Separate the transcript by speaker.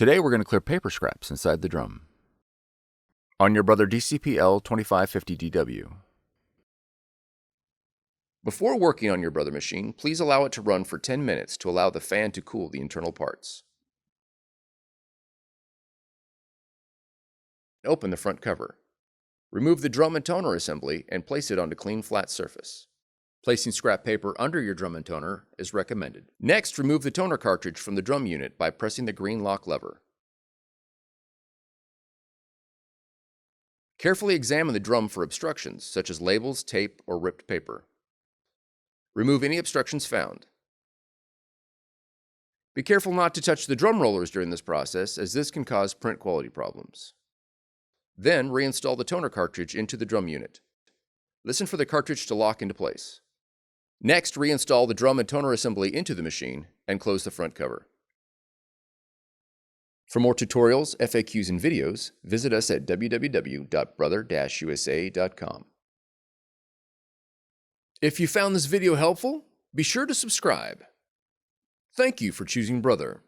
Speaker 1: Today we're going to clear paper scraps inside the drum. On your Brother DCP-L2550DW. Before working on your Brother machine, please allow it to run for 10 minutes to allow the fan to cool the internal parts. Open the front cover. Remove the drum and toner assembly and place it onto clean flat surface. Placing scrap paper under your drum and toner is recommended. Next, remove the toner cartridge from the drum unit by pressing the green lock lever. Carefully examine the drum for obstructions, such as labels, tape, or ripped paper. Remove any obstructions found. Be careful not to touch the drum rollers during this process, as this can cause print quality problems. Then, reinstall the toner cartridge into the drum unit. Listen for the cartridge to lock into place. Next, reinstall the drum and toner assembly into the machine and close the front cover. For more tutorials, FAQs, and videos, visit us at www.brother-usa.com. If you found this video helpful, be sure to subscribe. Thank you for choosing Brother.